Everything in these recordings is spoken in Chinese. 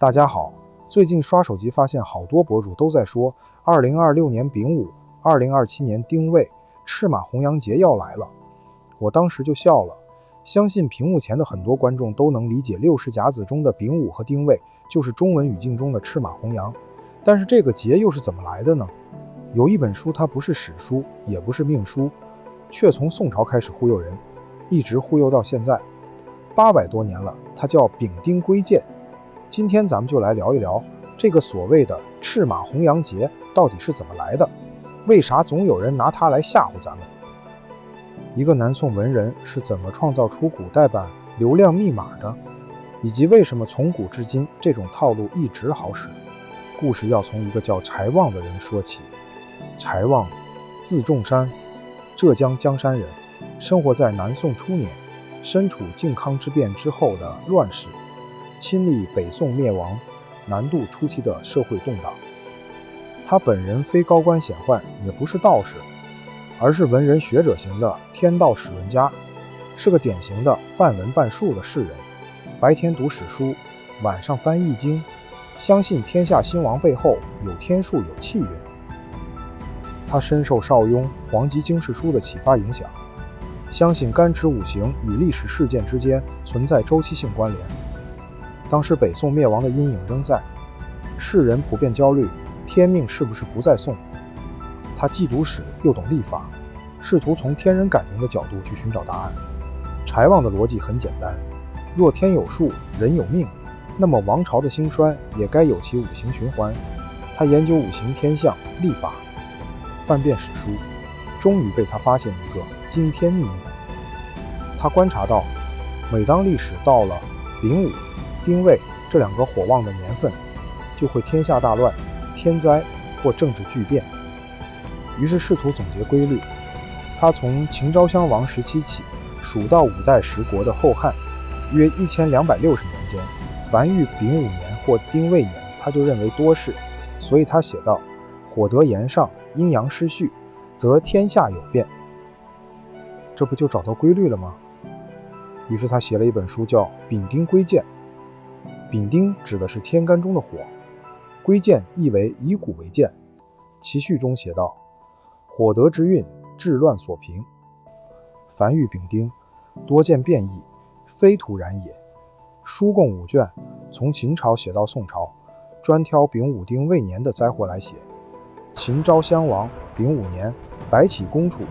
大家好，最近刷手机发现好多博主都在说2026年丙午，2027年丁未，赤马红羊节要来了。我当时就笑了，相信屏幕前的很多观众都能理解六十甲子中的丙午和丁未就是中文语境中的赤马红羊，但是这个节又是怎么来的呢？有一本书，它不是史书，也不是命书，却从宋朝开始忽悠人，一直忽悠到现在，800多年了，它叫丙丁归建。今天咱们就来聊一聊这个所谓的赤马红羊节到底是怎么来的，为啥总有人拿它来吓唬咱们？一个南宋文人是怎么创造出古代版流量密码的，以及为什么从古至今这种套路一直好使。故事要从一个叫柴望的人说起。柴望，字仲山，浙江江山人，生活在南宋初年，身处靖康之变之后的乱世，亲历北宋灭亡、南渡初期的社会动荡。他本人非高官显宦，也不是道士，而是文人学者型的天道史论家，是个典型的半文半术的士人。白天读史书，晚上翻易经，相信天下兴亡背后有天数有气运。他深受邵雍《黄极经世书》的启发影响，相信干支五行与历史事件之间存在周期性关联。当时北宋灭亡的阴影仍在，世人普遍焦虑天命是不是不再宋。他既读史又懂历法，试图从天人感应的角度去寻找答案。柴望的逻辑很简单，若天有数，人有命，那么王朝的兴衰也该有其五行循环。他研究五行天象历法，翻遍史书，终于被他发现一个惊天秘密。他观察到，每当历史到了丙午、丁未这两个火旺的年份，就会天下大乱、天灾或政治巨变。于是试图总结规律。他从秦昭襄王时期起，数到5代十国的后汉，约1260年间，凡遇丙午年或丁未年，他就认为多事，所以他写道：火得炎上，阴阳失序，则天下有变。这不就找到规律了吗？于是他写了一本书，叫《丙丁归建》。丙丁指的是天干中的火，归建意为以古为鉴。其序中写道：火德之运，治乱所平。凡遇丙丁，多见变异，非徒然也。书共5卷，从秦朝写到宋朝，专挑丙午丁未年的灾祸来写。秦昭襄王丙午年，白起攻楚；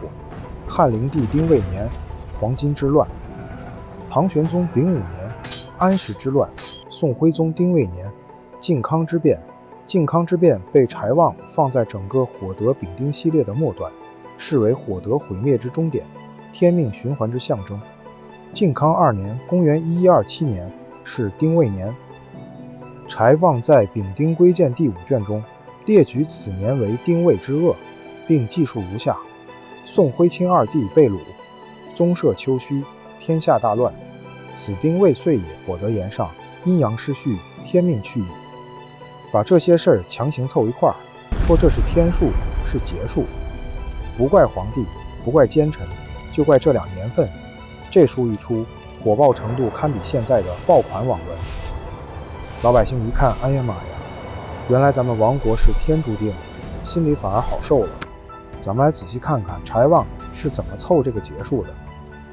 汉灵帝丁未年，黄巾之乱；唐玄宗丙午年，安史之乱；宋徽宗丁未年，靖康之变。靖康之变被柴望放在整个火德丙丁系列的末端，视为火德毁灭之终点，天命循环之象征。靖康2年，公元1127年是丁未年。柴望在《丙丁归建》第5卷中列举此年为丁未之恶，并记述如下：宋徽钦2帝被掳，宗社丘墟，天下大乱，此丁未岁也，火得炎上，阴阳失序，天命去矣。把这些事儿强行凑一块儿，说这是天数，是劫数，不怪皇帝，不怪奸臣，就怪这2年份。这书一出，火爆程度堪比现在的爆款网文。老百姓一看，哎呀妈呀，原来咱们亡国是天注定，心里反而好受了。咱们来仔细看看柴望是怎么凑这个结束的。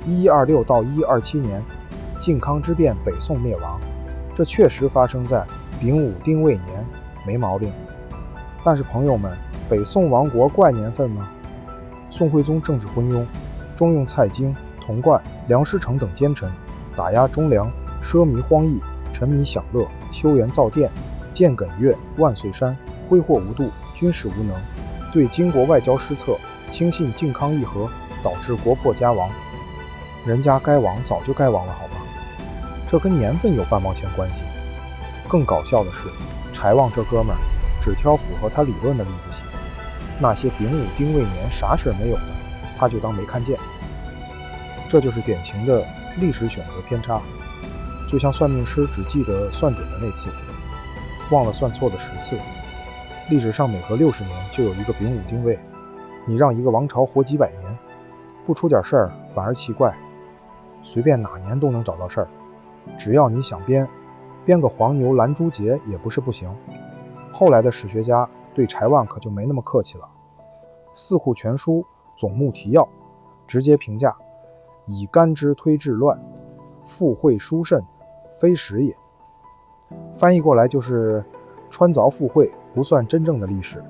1126到1127年，靖康之变，北宋灭亡，这确实发生在丙午丁未年，没毛病。但是朋友们，北宋亡国怪年份吗？宋徽宗政治昏庸，重用蔡京、童贯、梁师成等奸臣，打压忠良，奢靡荒逸，沉迷享乐，修园造殿，建艮岳、万岁山，挥霍无度，军事无能，对金国外交失策，轻信靖康议和，导致国破家亡。人家该亡早就该亡了好吗？这跟年份有半毛钱关系。更搞笑的是，柴望这哥们儿只挑符合他理论的例子写，那些丙午丁未年啥事没有的，他就当没看见。这就是典型的历史选择偏差，就像算命师只记得算准的那次，忘了算错的10次。历史上每隔60年就有一个丙午丁未，你让一个王朝活几百年，不出点事儿反而奇怪。随便哪年都能找到事儿，只要你想编，编个黄牛蓝猪节也不是不行。后来的史学家对柴万可就没那么客气了，《四库全书》总目提要直接评价：以干支推治乱，附会殊甚，非实也。翻译过来就是穿凿附会不算真正的历史。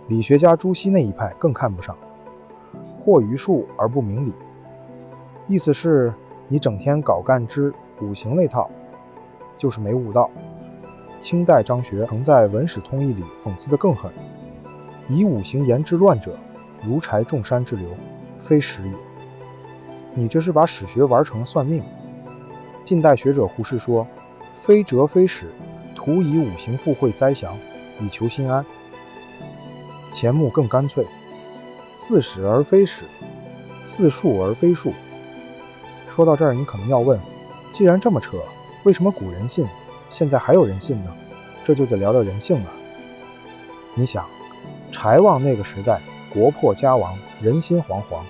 理学家朱熹那一派更看不上，惑于术而不明理，意思是你整天搞干支五行那套，就是没悟道。清代张学曾在《文史通义》里讽刺得更狠：以五行言之乱者，如柴众山之流，非实也。你这是把史学玩成了算命。近代学者胡适说：非哲非史，徒以五行附会灾祥，以求心安。钱穆更干脆：似史而非史，似术而非术。说到这儿，你可能要问，既然这么扯，为什么古人信，现在还有人信呢？这就得聊聊人性了。你想，柴旺那个时代，国破家亡，人心惶惶，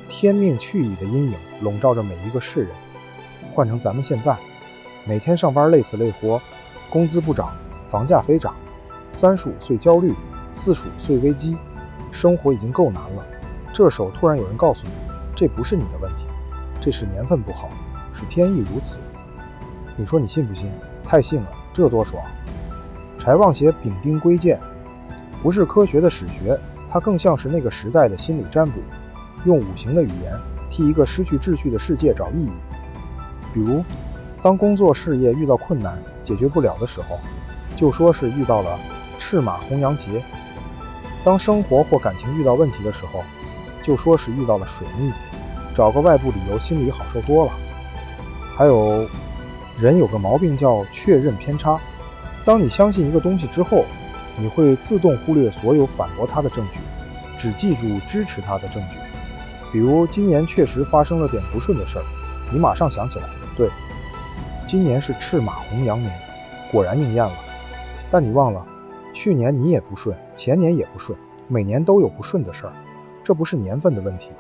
天命去矣的阴影笼罩着每一个世人。换成咱们现在，每天上班累死累活，工资不涨，房价飞涨，35岁焦虑，45岁危机，生活已经够难了。这时候突然有人告诉你，这不是你的问题，这是年份不好，是天意如此。你说你信不信？太信了，这多爽！柴旺写丙丁归建，不是科学的史学，它更像是那个时代的心理占卜，用五行的语言替一个失去秩序的世界找意义。比如，当工作事业遇到困难解决不了的时候，就说是遇到了赤马红羊节；当生活或感情遇到问题的时候，就说是遇到了水逆，找个外部理由心里好受多了。还有，人有个毛病叫确认偏差，当你相信一个东西之后，你会自动忽略所有反驳它的证据，只记住支持它的证据。比如今年确实发生了点不顺的事儿，你马上想起来，对，今年是赤马红羊年，果然应验了。但你忘了，去年你也不顺，前年也不顺，每年都有不顺的事儿。这不是年份的问题，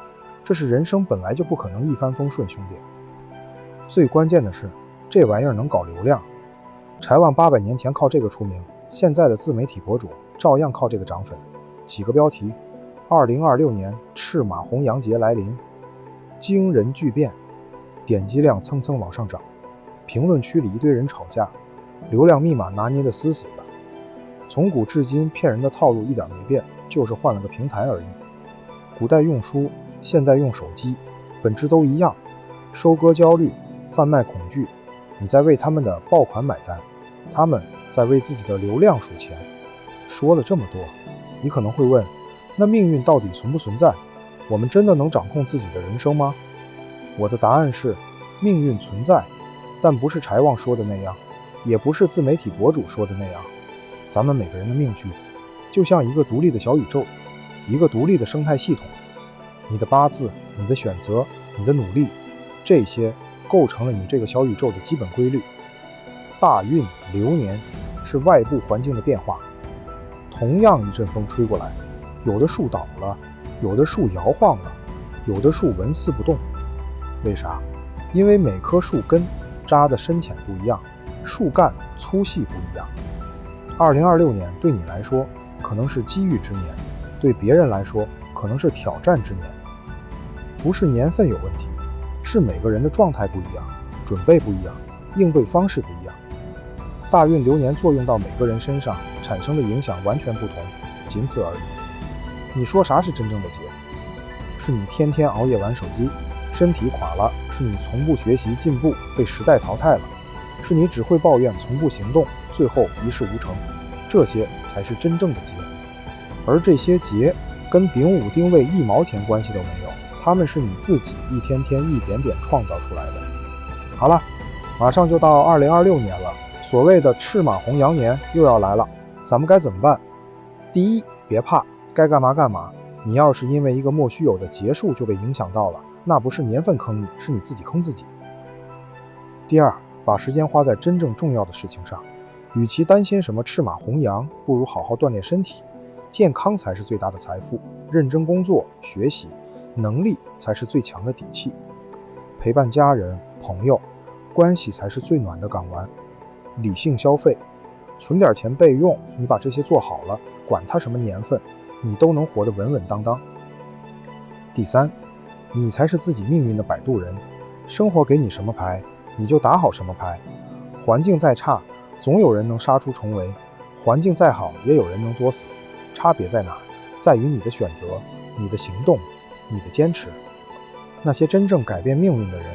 这是人生本来就不可能一帆风顺，兄弟。最关键的是，这玩意儿能搞流量。柴旺800年前靠这个出名，现在的自媒体博主照样靠这个涨粉。起个标题：2026年赤马红羊节来临，惊人巨变，点击量蹭蹭往上涨。评论区里一堆人吵架，流量密码拿捏得死死的。从古至今骗人的套路一点没变，就是换了个平台而已。古代用书，现代用手机，本质都一样，收割焦虑，贩卖恐惧。你在为他们的爆款买单，他们在为自己的流量数钱。说了这么多，你可能会问，那命运到底存不存在？我们真的能掌控自己的人生吗？我的答案是，命运存在，但不是柴旺说的那样，也不是自媒体博主说的那样。咱们每个人的命局就像一个独立的小宇宙，一个独立的生态系统。你的八字，你的选择，你的努力，这些构成了你这个小宇宙的基本规律。大运流年是外部环境的变化。同样一阵风吹过来，有的树倒了，有的树摇晃了，有的树纹丝不动。为啥？因为每棵树根扎的深浅不一样，树干粗细不一样。2026年对你来说可能是机遇之年，对别人来说可能是挑战之年。不是年份有问题，是每个人的状态不一样，准备不一样，应对方式不一样。大运流年作用到每个人身上，产生的影响完全不同，仅此而已。你说啥是真正的劫？是你天天熬夜玩手机，身体垮了；是你从不学习进步，被时代淘汰了；是你只会抱怨，从不行动，最后一事无成。这些才是真正的劫。而这些劫跟丙午丁未一毛钱关系都没有，它们是你自己一天天一点点创造出来的。好了，马上就到2026年了，所谓的赤马红羊年又要来了，咱们该怎么办？第一，别怕，该干嘛干嘛。你要是因为一个莫须有的结束就被影响到了，那不是年份坑你，是你自己坑自己。第二，把时间花在真正重要的事情上，与其担心什么赤马红羊，不如好好锻炼身体。健康才是最大的财富，认真工作学习，能力才是最强的底气。陪伴家人朋友，关系才是最暖的港湾。理性消费，存点钱备用，你把这些做好了，管它什么年份，你都能活得稳稳当当。第三，你才是自己命运的摆渡人，生活给你什么牌，你就打好什么牌。环境再差，总有人能杀出重围；环境再好，也有人能作死。差别在哪？在于你的选择、你的行动、你的坚持。那些真正改变命运的人，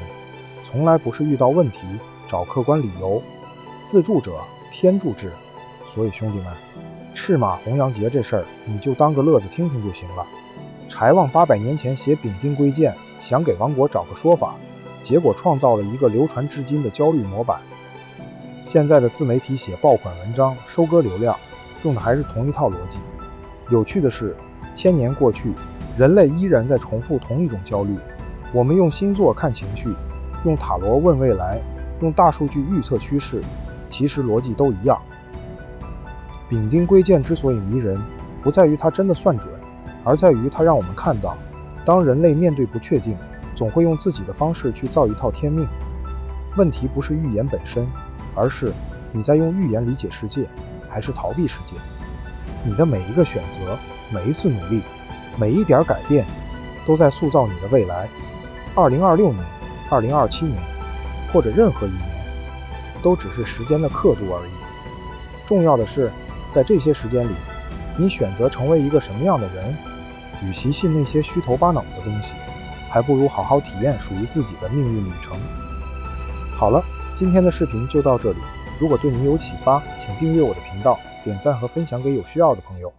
从来不是遇到问题找客观理由，自助者天助之。所以兄弟们，赤马红羊节这事儿，你就当个乐子听听就行了。柴旺800年前写丙丁归建，想给王国找个说法，结果创造了一个流传至今的焦虑模板。现在的自媒体写爆款文章收割流量，用的还是同一套逻辑。有趣的是，1000年过去，人类依然在重复同一种焦虑。我们用星座看情绪，用塔罗问未来，用大数据预测趋势，其实逻辑都一样。丙丁归建之所以迷人，不在于它真的算准，而在于它让我们看到，当人类面对不确定，总会用自己的方式去造一套天命。问题不是预言本身，而是你在用预言理解世界，还是逃避世界。你的每一个选择，每一次努力，每一点改变，都在塑造你的未来。2026年、2027年，或者任何一年，都只是时间的刻度而已。重要的是，在这些时间里，你选择成为一个什么样的人？与其信那些虚头巴脑的东西，还不如好好体验属于自己的命运旅程。好了，今天的视频就到这里。如果对你有启发，请订阅我的频道，点赞和分享给有需要的朋友。